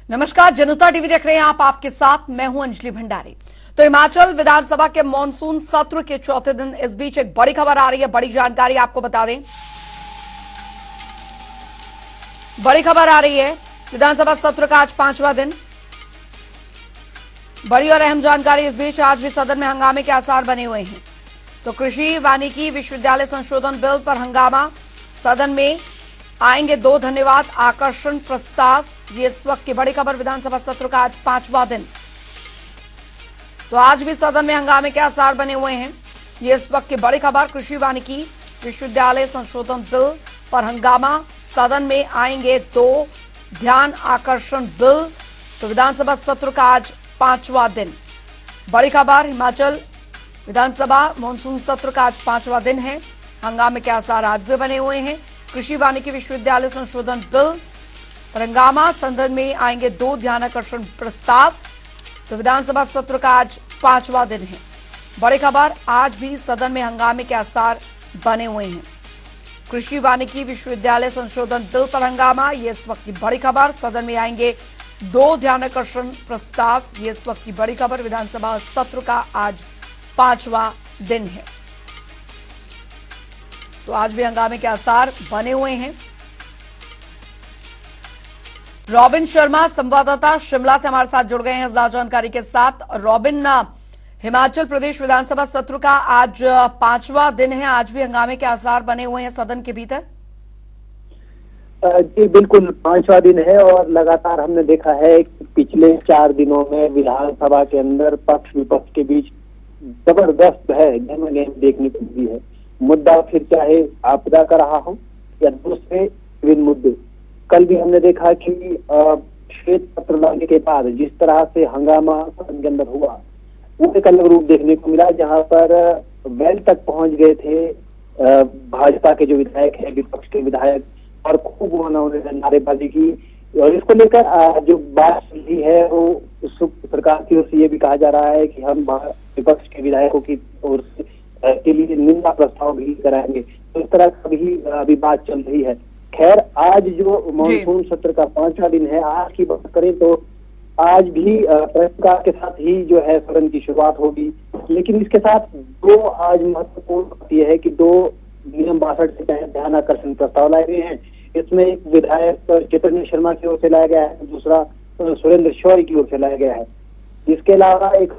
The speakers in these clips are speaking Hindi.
नमस्कार, जनता टीवी देख रहे हैं आप, आपके साथ मैं हूं अंजलि भंडारी। तो हिमाचल विधानसभा के मॉनसून सत्र के चौथे दिन इस बीच एक बड़ी खबर आ रही है, बड़ी जानकारी आपको बता दें। बड़ी खबर आ रही है, विधानसभा सत्र का आज 5वां दिन। बड़ी और अहम जानकारी इस बीच आज भी सदन में हंगामे के आसार बने हुए हैं। तो कृषि वानिकी विश्वविद्यालय संशोधन बिल पर हंगामा, सदन में आएंगे 2 धन्यवाद आकर्षण प्रस्ताव। ये इस वक्त की बड़ी खबर, विधानसभा सत्र का आज 5वां दिन। तो आज भी सदन में हंगामे के आसार बने हुए हैं। ये इस वक्त की बड़ी खबर, कृषि वानिकी विश्वविद्यालय संशोधन बिल पर हंगामा, सदन में आएंगे 2 ध्यान आकर्षण बिल। तो विधानसभा सत्र का आज 5वां दिन। बड़ी खबर, हिमाचल विधानसभा मॉनसून सत्र का आज 5वां दिन है। हंगामे के आसार आज भी बने हुए हैं। कृषि वानिकी विश्वविद्यालय संशोधन बिल पर हंगामा, सदन में आएंगे 2 ध्यानाकर्षण प्रस्ताव। तो विधानसभा सत्र का आज 5वां दिन है। बड़ी खबर, आज भी सदन में हंगामे के आसार बने हुए हैं। कृषि वानिकी विश्वविद्यालय संशोधन बिल पर हंगामा, ये इस वक्त की बड़ी खबर, सदन में आएंगे 2 ध्यानाकर्षण प्रस्ताव। ये इस वक्त की बड़ी खबर, विधानसभा सत्र का आज 5वां दिन है। तो आज भी हंगामे के आसार बने हुए हैं। रॉबिन शर्मा संवाददाता शिमला से हमारे साथ जुड़ गए हैं ज्यादा जानकारी के साथ। रॉबिन, हिमाचल प्रदेश विधानसभा सत्र का आज 5वां दिन है, आज भी हंगामे के आसार बने हुए हैं सदन के भीतर। जी बिल्कुल, 5वां दिन है और लगातार हमने देखा है कि पिछले 4 दिनों में विधानसभा के अंदर पक्ष विपक्ष के बीच जबरदस्त है गेम देखने को मिली है। मुद्दा फिर चाहे आपदा का रहा हो या दूसरे विभिन्न मुद्दे। कल भी हमने देखा कि श्वेत पत्र लाने के बाद जिस तरह से हंगामा सदन के अंदर हुआ, वो एक अलग रूप देखने को मिला, जहां पर वेल तक पहुंच गए थे भाजपा के जो विधायक है, विपक्ष के विधायक, और खूब उन्होंने नारेबाजी की। और इसको लेकर जो बात चल रही है वो सरकार की ओर से ये भी कहा जा रहा है कि हम विपक्ष के विधायकों की ओर से के लिए निंदा प्रस्ताव भी कराएंगे। तो इस तरह का भी अभी बात चल रही है। खैर, आज जो मॉनसून सत्र का 5वां दिन है, आज की बात करें तो आज भी प्रश्नकाल के साथ ही जो है सदन की शुरुआत होगी। लेकिन इसके साथ 2 आज महत्वपूर्ण बात यह है कि 2 नियम 62 के तहत ध्यान आकर्षण प्रस्ताव लाए गए हैं। इसमें एक विधायक चैतन्य शर्मा की ओर से लाया गया है, दूसरा सुरेंद्र शौरी की ओर से लाया गया है। इसके अलावा एक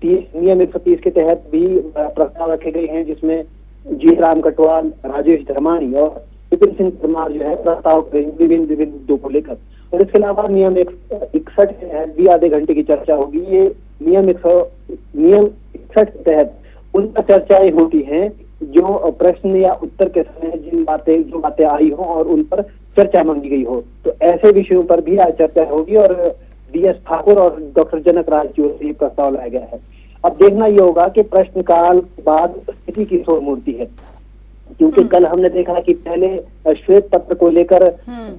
नियम 130 के तहत भी प्रस्ताव रखे गए हैं, जिसमें जी राम कटवाल, राजेश धर्मानी और विपिन सिंह परमार जो है प्रस्ताव विभिन्न मुद्दों को लेकर। और इसके अलावा नियम 61 के तहत भी आधे घंटे की चर्चा होगी। ये नियम 61 के तहत उन पर चर्चाएं होती हैं जो प्रश्न या उत्तर के समय जो बातें आई हो और उन पर चर्चा मांगी गई हो। तो ऐसे विषयों पर भी आज चर्चा होगी और DS ठाकुर और डॉक्टर जनक राज की ओर से प्रस्ताव लाया गया है। अब देखना ये होगा कि प्रश्नकाल के बाद स्थिति की सोच मूर्ति है, क्योंकि कल हमने देखा कि पहले श्वेत पत्र को लेकर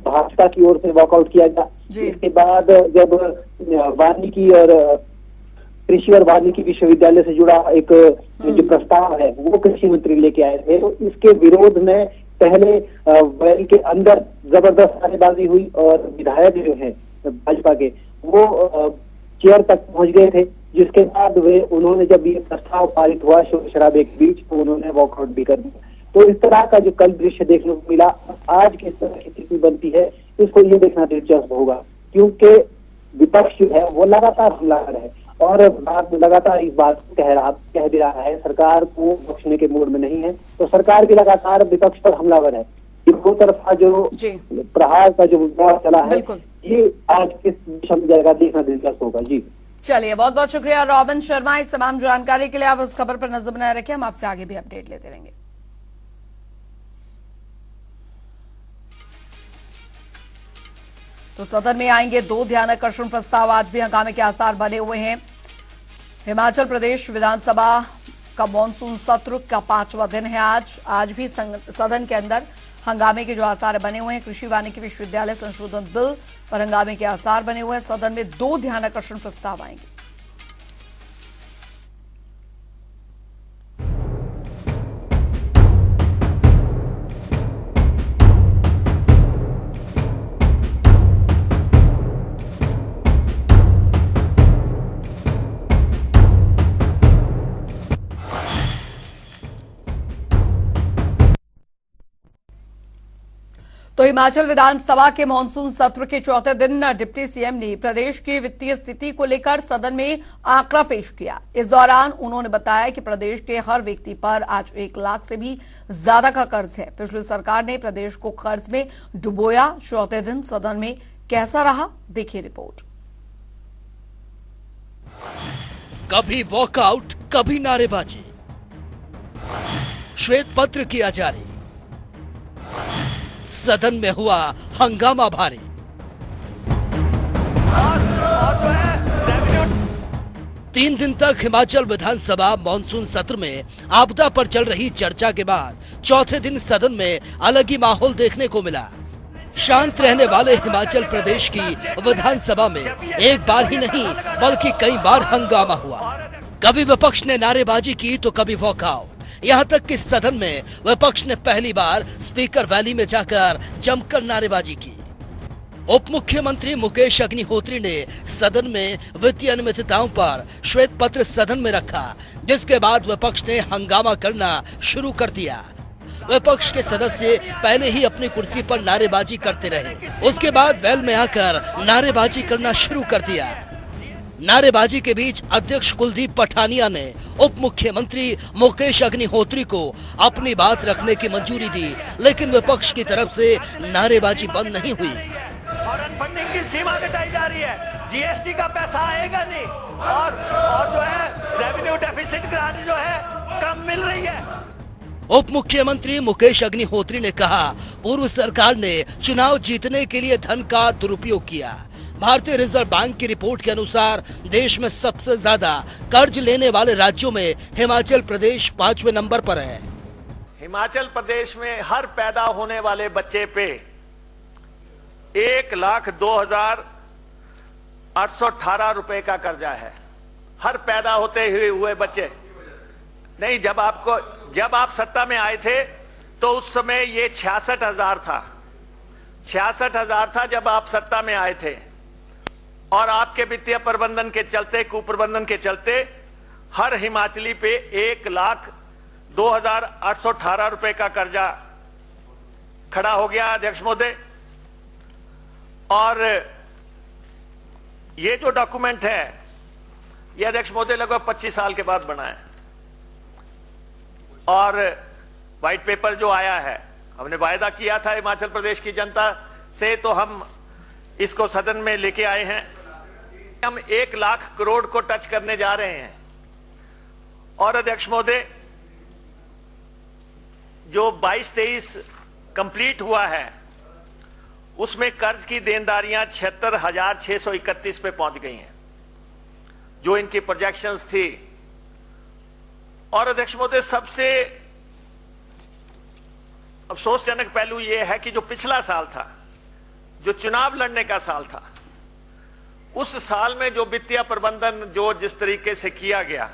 भाजपा की ओर से वॉकआउट किया गया। इसके बाद जब वानिकी और कृषि और वानिकी विश्वविद्यालय से जुड़ा एक जो प्रस्ताव है वो कृषि मंत्री लेके आए थे, तो इसके विरोध में पहले वेल के अंदर जबरदस्त नारेबाजी हुई और विधायक जो है भाजपा के वो चेयर तक पहुंच गए थे। जिसके बाद उन्होंने जब ये प्रस्ताव पारित हुआ शोर शराबे के बीच, तो उन्होंने वॉकआउट भी कर दिया। तो इस तरह का जो कल दृश्य देखने को मिला, आज किस तरह की स्थिति बनती है इसको ये देखना दिलचस्प होगा, क्योंकि विपक्ष जो है वो लगातार हमलावर है और लगातार इस बात को कह दे रहा है, सरकार को बख्शने के मूड में नहीं है। तो सरकार भी लगातार विपक्ष पर हमलावर है। दो तरफा जो प्रहार का जो दौर चला है, ये आज किस दिशा में जाएगा देखना दिलचस्प होगा। जी चलिए, बहुत बहुत शुक्रिया रॉबिन शर्मा इस तमाम जानकारी के लिए। आप इस खबर पर नजर बनाए रखें, हम आपसे आगे भी अपडेट लेते रहेंगे। तो सदन में आएंगे 2 ध्यानाकर्षण प्रस्ताव, आज भी हंगामे के आसार बने हुए हैं। हिमाचल प्रदेश विधानसभा का मॉनसून सत्र का 5वां दिन है आज भी सदन के अंदर हंगामे के जो आसार बने हुए हैं। कृषि वानिकी विश्वविद्यालय संशोधन बिल पर हंगामे के आसार बने हुए हैं। सदन में 2 ध्यानाकर्षण प्रस्ताव आएंगे। हिमाचल विधानसभा के मानसून सत्र के चौथे दिन डिप्टी सीएम ने प्रदेश की वित्तीय स्थिति को लेकर सदन में आंकड़ा पेश किया। इस दौरान उन्होंने बताया कि प्रदेश के हर व्यक्ति पर आज 1 लाख से भी ज्यादा का कर्ज है। पिछली सरकार ने प्रदेश को कर्ज में डुबोया। चौथे दिन सदन में कैसा रहा, देखिए रिपोर्ट। कभी वॉकआउट, कभी नारेबाजी, श्वेत पत्र किया जारी, सदन में हुआ हंगामा भारी। तीन दिन तक हिमाचल विधानसभा मॉनसून सत्र में आपदा पर चल रही चर्चा के बाद चौथे दिन सदन में अलग ही माहौल देखने को मिला। शांत रहने वाले हिमाचल प्रदेश की विधानसभा में एक बार ही नहीं बल्कि कई बार हंगामा हुआ। कभी विपक्ष ने नारेबाजी की तो कभी वॉकआउट। यहाँ तक कि सदन में विपक्ष ने पहली बार स्पीकर वैली में जाकर जमकर नारेबाजी की। उप मुख्यमंत्री मुकेश अग्निहोत्री ने सदन में वित्तीय अनियमितताओं पर श्वेत पत्र सदन में रखा, जिसके बाद विपक्ष ने हंगामा करना शुरू कर दिया। विपक्ष के सदस्य पहले ही अपनी कुर्सी पर नारेबाजी करते रहे, उसके बाद वेल में आकर नारेबाजी करना शुरू कर दिया। नारेबाजी के बीच अध्यक्ष कुलदीप पठानिया ने उप मुख्यमंत्री मुकेश अग्निहोत्री को अपनी बात रखने की मंजूरी दी, लेकिन विपक्ष की तरफ से नारेबाजी बंद नहीं हुई। फॉरेन फंडिंग की सीमा घटाई जा रही है, जीएसटी का पैसा आएगा नहीं, और जो है रेवेन्यू डेफिसिट ग्रांट जो है कम मिल रही है। उप मुख्यमंत्री मुकेश अग्निहोत्री ने कहा, पूर्व सरकार ने चुनाव जीतने के लिए धन का दुरुपयोग किया। भारतीय रिजर्व बैंक की रिपोर्ट के अनुसार देश में सबसे ज्यादा कर्ज लेने वाले राज्यों में हिमाचल प्रदेश 5वें नंबर पर है। हिमाचल प्रदेश में हर पैदा होने वाले बच्चे पे 1,02,818 रुपए का कर्जा है। हर पैदा होते हुए बच्चे नहीं। जब आप सत्ता में आए थे तो उस समय ये 66,000 था। 66,000 था जब आप सत्ता में आए थे, और आपके वित्तीय प्रबंधन के चलते, कुप्रबंधन के चलते हर हिमाचली पे 1,02,818 रुपए का कर्जा खड़ा हो गया अध्यक्ष महोदय। और ये जो डॉक्यूमेंट है ये अध्यक्ष महोदय लगभग 25 साल के बाद बना है, और व्हाइट पेपर जो आया है, हमने वायदा किया था हिमाचल प्रदेश की जनता से, तो हम इसको सदन में लेके आए हैं। हम 1 लाख करोड़ को टच करने जा रहे हैं। और अध्यक्ष महोदय, जो 22-23 कंप्लीट हुआ है उसमें कर्ज की देनदारियां 76,631 पे पहुंच गई हैं, जो इनकी प्रोजेक्शंस थी। और अध्यक्ष महोदय, सबसे अफसोसजनक पहलू यह है कि जो पिछला साल था, जो चुनाव लड़ने का साल था, उस साल में जो वित्तीय प्रबंधन जो जिस तरीके से किया गया,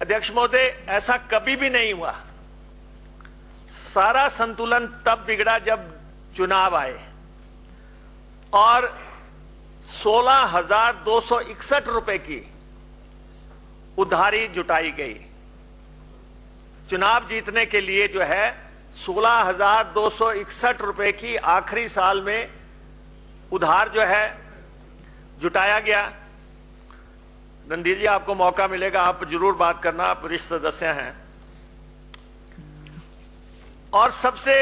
अध्यक्ष महोदय, ऐसा कभी भी नहीं हुआ। सारा संतुलन तब बिगड़ा जब चुनाव आए और 16,261 रुपए की उधारी जुटाई गई। चुनाव जीतने के लिए जो है 16,261 रुपए की आखिरी साल में उधार जो है जुटाया गया। रणधीर जी, आपको मौका मिलेगा, आप जरूर बात करना, आप वरिष्ठ सदस्य हैं। और सबसे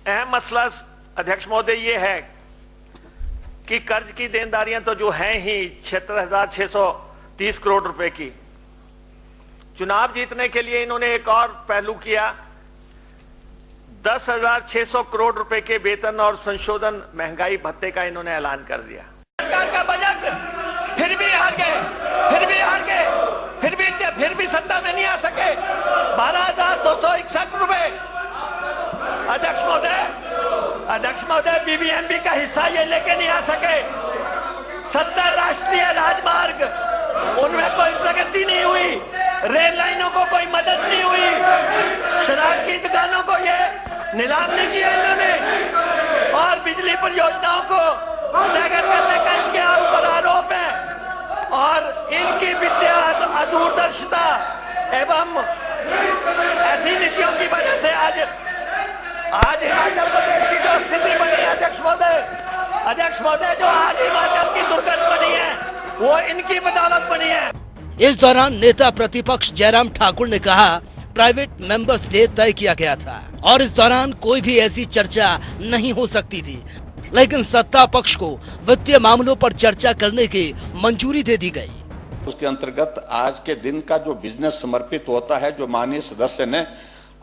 अहम मसला अध्यक्ष महोदय ये है कि कर्ज की देनदारियां तो जो हैं ही 76,630 करोड़ रुपए की। चुनाव जीतने के लिए इन्होंने एक और पहलू किया, 10,600 करोड़ रुपए के वेतन और संशोधन महंगाई भत्ते का इन्होंने ऐलान कर दिया। सरकार का बजट फिर भी हार गए, फिर भी सत्ता में नहीं आ सके। 12,261 रुपए। अध्यक्ष महोदय, बीबीएमबी का हिस्सा ये लेके नहीं आ सके। 70 राष्ट्रीय राजमार्ग, उनमें कोई प्रगति नहीं हुई। रेल लाइनों को कोई मदद नहीं हुई। शराब की दुकानों को ये नीलाम नहीं किया इन्होंने, और बिजली परियोजनाओं को स्टैगर करने का इनके ऊपर आरोप है। और इनकी वित्तीय अदूरदर्शिता एवं ऐसी नीतियों की वजह से आज अध्यक्ष महोदय, जो आज हिमाचल की दुर्गत बनी है वो इनकी बदौलत बनी है। इस दौरान नेता प्रतिपक्ष जयराम ठाकुर ने कहा प्राइवेट मेंबर्स डे तय किया गया था और इस दौरान कोई भी ऐसी चर्चा नहीं हो सकती थी, लेकिन सत्ता पक्ष को वित्तीय मामलों पर चर्चा करने की मंजूरी दे दी गई। उसके अंतर्गत आज के दिन का जो बिजनेस समर्पित होता है, जो माननीय सदस्य ने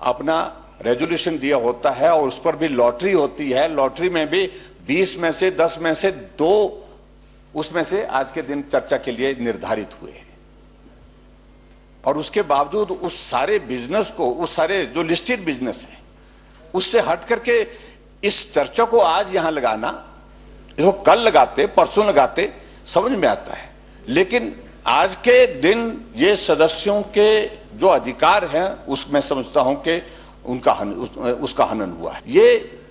अपना रेजोल्यूशन दिया होता है और उस पर भी लॉटरी होती है, लॉटरी में भी 20 में से 10 में से 2 उसमें से आज के दिन चर्चा के लिए निर्धारित हुए हैं। और उसके बावजूद उस सारे बिजनेस को, उस सारे जो लिस्टेड बिजनेस है, उससे हट करके इस चर्चा को आज यहां लगाना, इसको कल लगाते, परसों लगाते, समझ में आता है। लेकिन आज के दिन ये सदस्यों के जो अधिकार हैं उसमें समझता हूं कि उसका हनन हुआ है।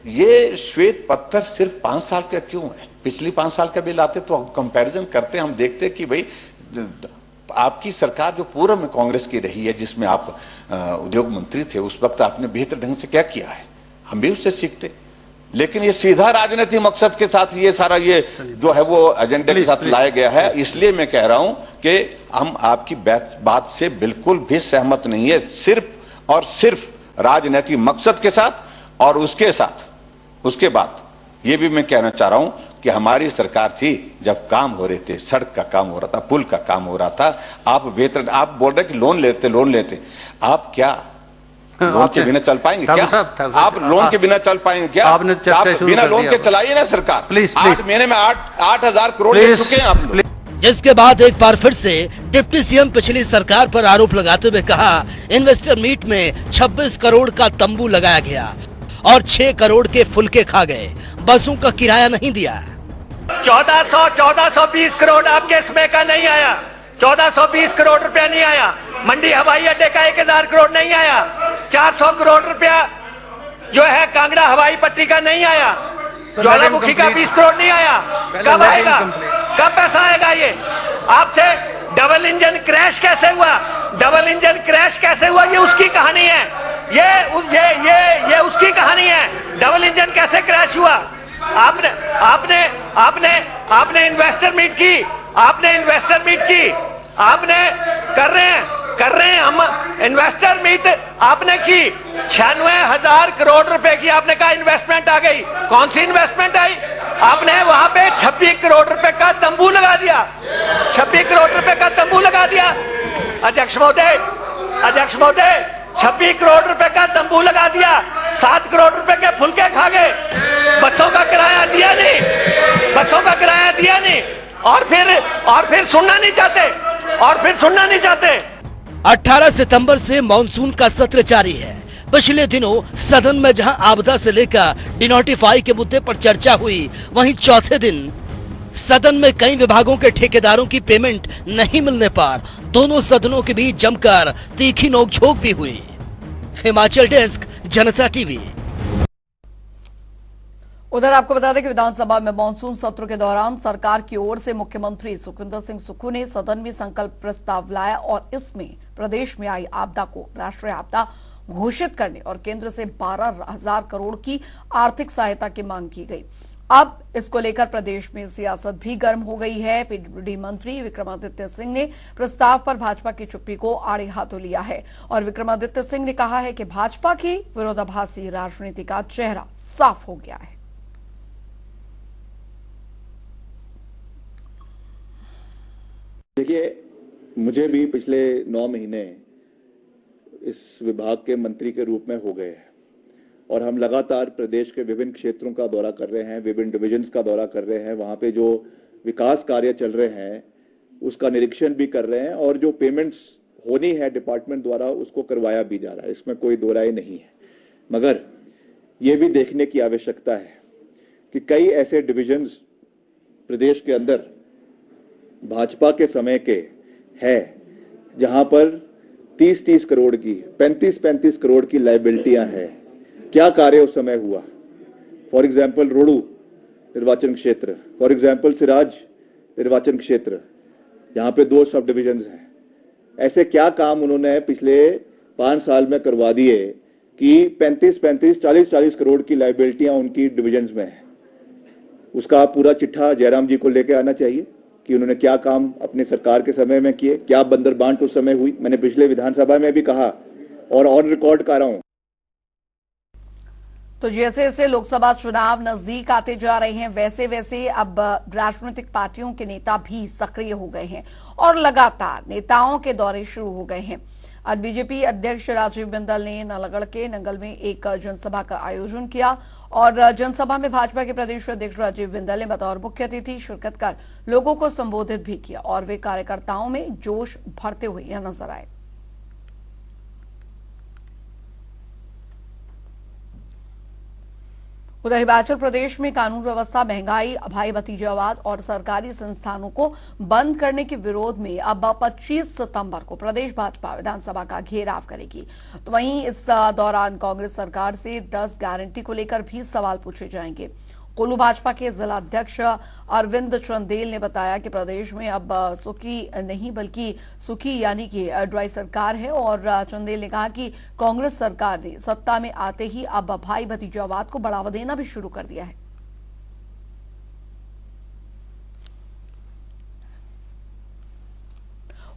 ये श्वेत पत्र सिर्फ 5 साल का क्यों है? पिछली 5 साल का भी लाते तो कंपैरिजन करते, हम देखते कि भाई आपकी सरकार जो पूर्व में कांग्रेस की रही है, जिसमें आप उद्योग मंत्री थे, उस वक्त आपने बेहतर ढंग से क्या किया है, हम भी उससे सीखते। लेकिन ये सीधा राजनीतिक मकसद के साथ ये सारा ये जो है वो एजेंडे के साथ लाया गया है। इसलिए मैं कह रहा हूं कि हम आपकी बात से बिल्कुल भी सहमत नहीं है, सिर्फ और सिर्फ राजनीतिक मकसद के साथ। और उसके बाद ये भी मैं कहना चाह रहा हूं कि हमारी सरकार थी जब काम हो रहे थे, सड़क का काम हो रहा था, पुल का काम हो रहा था, आप बोल रहे कि लोन लेते, आप क्या लोन के बिना चल पाएंगे क्या? आप लोन के बिना चल पाएंगे क्या? आप बिना लोन के चलाइए ना सरकार। प्लीज 8 महीने में 8,000 करोड़ ले चुके हैं आप लोग। जिसके बाद एक बार फिर से डिप्टी सीएम पिछली सरकार पर आरोप लगाते हुए कहा इन्वेस्टर मीट में 26 करोड़ का तंबू लगाया गया और 6 करोड़ के फुलके खा गए, बसों का किराया नहीं दिया। 1420 करोड़ आपके इसमें का नहीं आया, 1420 करोड़ रुपया नहीं आया। मंडी हवाई अड्डे का 1000 करोड़ नहीं आया। 400 करोड़ रुपया जो है कांगड़ा हवाई पट्टी का नहीं आया। ज्वालामुखी का 20 करोड़ नहीं आया। कब आएगा? कब पैसा आएगा? ये आप थे। डबल इंजन क्रैश कैसे हुआ? डबल इंजन क्रैश कैसे हुआ? ये उसकी कहानी है। ये उसकी कहानी है। डबल इंजन कैसे क्रैश हुआ? आपने इन्वेस्टर मीट की, आपने कर रहे हैं हम इन्वेस्टर मीट आपने की। 96,000 करोड़ रुपए की आपने कहा इन्वेस्टमेंट आ गई। कौन सी इन्वेस्टमेंट आई? आपने वहां पे 26 करोड़ रुपए का तंबू लगा दिया। 26 करोड़ रुपए का तंबू लगा दिया। अध्यक्ष महोदय 26 करोड़ रुपए का तंबू लगा दिया। 7 करोड़ रुपए के फुलके खा गए। बसों का किराया दिया नहीं। और फिर सुनना नहीं चाहते। 18 सितंबर से मॉनसून का सत्र जारी है। पिछले दिनों सदन में जहां आपदा से लेकर डिनोटिफाई के मुद्दे पर चर्चा हुई, वहीं चौथे दिन सदन में कई विभागों के ठेकेदारों की पेमेंट नहीं मिलने पर दोनों सदनों के बीच जमकर तीखी नोकझोंक भी हुई। हिमाचल डेस्क, जनता टीवी। उधर आपको बता दें कि विधानसभा में मानसून सत्र के दौरान सरकार की ओर से मुख्यमंत्री सुखविंदर सिंह सुक्खू ने सदन में संकल्प प्रस्ताव लाया और इसमें प्रदेश में आई आपदा को राष्ट्रीय आपदा घोषित करने और केंद्र से 12,000 करोड़ की आर्थिक सहायता की मांग की गई। अब इसको लेकर प्रदेश में सियासत भी गर्म हो गई है। पीडब्ल्यूडी मंत्री विक्रमादित्य सिंह ने प्रस्ताव पर भाजपा की चुप्पी को आड़े हाथों लिया है और विक्रमादित्य सिंह ने कहा है कि भाजपा की विरोधाभासी राजनीति का चेहरा साफ हो गया है। देखिए, मुझे भी पिछले 9 महीने इस विभाग के मंत्री के रूप में हो गए हैं और हम लगातार प्रदेश के विभिन्न क्षेत्रों का दौरा कर रहे हैं, विभिन्न डिविजन्स का दौरा कर रहे हैं, वहां पे जो विकास कार्य चल रहे हैं उसका निरीक्षण भी कर रहे हैं और जो पेमेंट्स होनी है डिपार्टमेंट द्वारा उसको करवाया भी जा रहा है, इसमें कोई दो राय नहीं है। मगर ये भी देखने की आवश्यकता है कि कई ऐसे डिविजन्स प्रदेश के अंदर भाजपा के समय के है जहां पर 30-30 करोड़ की, 35-35 करोड़ की लायबिलिटियां हैं। क्या कार्य उस समय हुआ? फॉर एग्जाम्पल रोडू निर्वाचन क्षेत्र, फॉर एग्जाम्पल सिराज निर्वाचन क्षेत्र, यहाँ पे 2 सब डिविजन्स हैं। ऐसे क्या काम उन्होंने पिछले 5 साल में करवा दिए कि 35-35, 40-40 करोड़ की लायबिलिटियां उनकी डिविजन्स में है। उसका पूरा चिट्ठा जयराम जी को लेके आना चाहिए कि उन्होंने क्या काम अपने सरकार के समय में किए, क्या बंदर बांट उस समय हुई। मैंने पिछले विधानसभा में भी कहा और ऑन रिकॉर्ड कर रहा हूं। तो जैसे जैसे लोकसभा चुनाव नजदीक आते जा रहे हैं वैसे वैसे अब राजनीतिक पार्टियों के नेता भी सक्रिय हो गए हैं और लगातार नेताओं के दौरे शुरू हो गए हैं। आज बीजेपी अध्यक्ष राजीव बिंदल ने नालागढ़ के नंगल में एक जनसभा का आयोजन किया और जनसभा में भाजपा के प्रदेश अध्यक्ष राजीव बिंदल ने बतौर मुख्य अतिथि शिरकत कर लोगों को संबोधित भी किया और वे कार्यकर्ताओं में जोश भरते हुए यहां नजर आए। उधर हिमाचल प्रदेश में कानून व्यवस्था, महंगाई, भाई भतीजावाद और सरकारी संस्थानों को बंद करने के विरोध में अब 25 सितंबर को प्रदेश भाजपा विधानसभा का घेराव करेगी। तो वहीं इस दौरान कांग्रेस सरकार से 10 गारंटी को लेकर भी सवाल पूछे जाएंगे। कुल्लू भाजपा के जिला अध्यक्ष अरविंद चंदेल ने बताया कि प्रदेश में अब सुखी नहीं बल्कि सुखी यानी कि ड्राई सरकार है और चंदेल ने कहा कि कांग्रेस सरकार ने सत्ता में आते ही अब भाई भतीजावाद को बढ़ावा देना भी शुरू कर दिया है।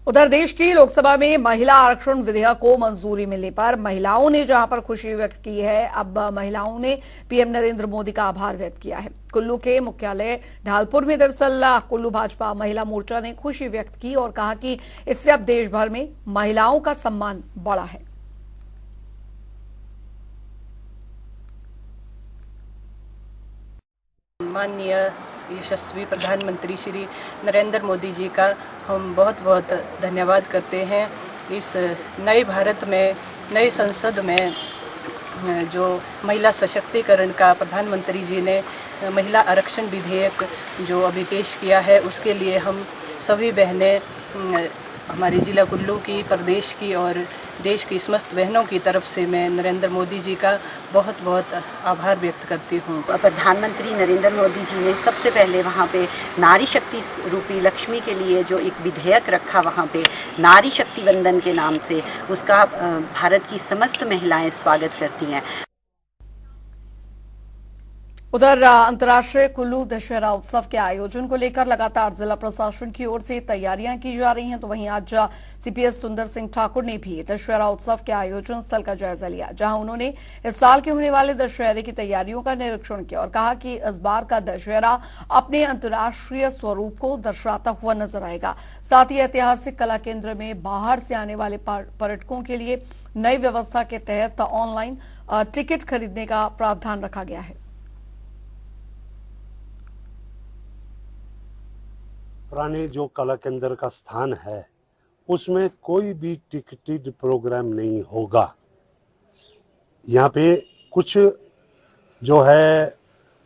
उधर देश की लोकसभा में महिला आरक्षण विधेयक को मंजूरी मिलने पर महिलाओं ने जहां पर खुशी व्यक्त की है, अब महिलाओं ने पीएम नरेंद्र मोदी का आभार व्यक्त किया है। कुल्लू के मुख्यालय ढालपुर में दरअसल कुल्लू भाजपा महिला मोर्चा ने खुशी व्यक्त की और कहा कि इससे अब देश भर में महिलाओं का सम्मान बढ़ा है। माननीय यशस्वी प्रधानमंत्री श्री नरेंद्र मोदी जी का हम बहुत बहुत धन्यवाद करते हैं। इस नए भारत में, नए संसद में जो महिला सशक्तिकरण का प्रधानमंत्री जी ने महिला आरक्षण विधेयक जो अभी पेश किया है, उसके लिए हम सभी बहनें हमारे जिला कुल्लू की, प्रदेश की और देश की समस्त बहनों की तरफ से मैं नरेंद्र मोदी जी का बहुत बहुत आभार व्यक्त करती हूँ। प्रधानमंत्री नरेंद्र मोदी जी ने सबसे पहले वहाँ पे नारी शक्ति रूपी लक्ष्मी के लिए जो एक विधेयक रखा, वहाँ पे नारी शक्ति वंदन के नाम से, उसका भारत की समस्त महिलाएं स्वागत करती हैं। उधर अंतर्राष्ट्रीय कुल्लू दशहरा उत्सव के आयोजन को लेकर लगातार जिला प्रशासन की ओर से तैयारियां की जा रही हैं। तो वहीं आज सीपीएस सुंदर सिंह ठाकुर ने भी दशहरा उत्सव के आयोजन स्थल का जायजा लिया, जहां उन्होंने इस साल के होने वाले दशहरे की तैयारियों का निरीक्षण किया और कहा कि इस बार का दशहरा अपने अंतर्राष्ट्रीय स्वरूप को दर्शाता हुआ नजर आएगा। साथ ही ऐतिहासिक कला केंद्र में बाहर से आने वाले पर्यटकों के लिए नई व्यवस्था के तहत ऑनलाइन टिकट खरीदने का प्रावधान रखा गया है। पुराने जो कला केंद्र का स्थान है उसमें कोई भी टिकटेड प्रोग्राम नहीं होगा। यहाँ पे कुछ जो है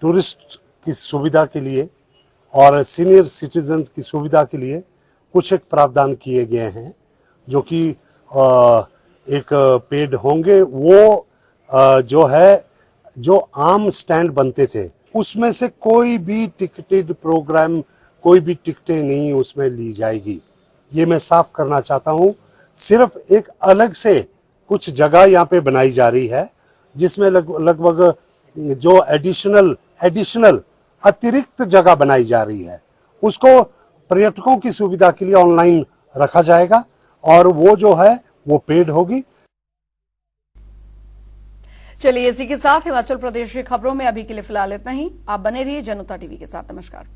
टूरिस्ट की सुविधा के लिए और सीनियर सिटीजन्स की सुविधा के लिए कुछ एक प्रावधान किए गए हैं जो कि एक पेड होंगे। वो जो है जो आम स्टैंड बनते थे उसमें से कोई भी टिकटेड प्रोग्राम, कोई भी टिकटें नहीं उसमें ली जाएगी। ये मैं साफ करना चाहता हूँ। सिर्फ एक अलग से कुछ जगह यहाँ पे बनाई जा रही है जिसमें लगभग जो एडिशनल अतिरिक्त जगह बनाई जा रही है उसको पर्यटकों की सुविधा के लिए ऑनलाइन रखा जाएगा और वो जो है वो पेड होगी। चलिए इसी के साथ हिमाचल प्रदेश की खबरों में अभी के लिए फिलहाल इतना ही। आप बने रहिए जनता टीवी के साथ। नमस्कार।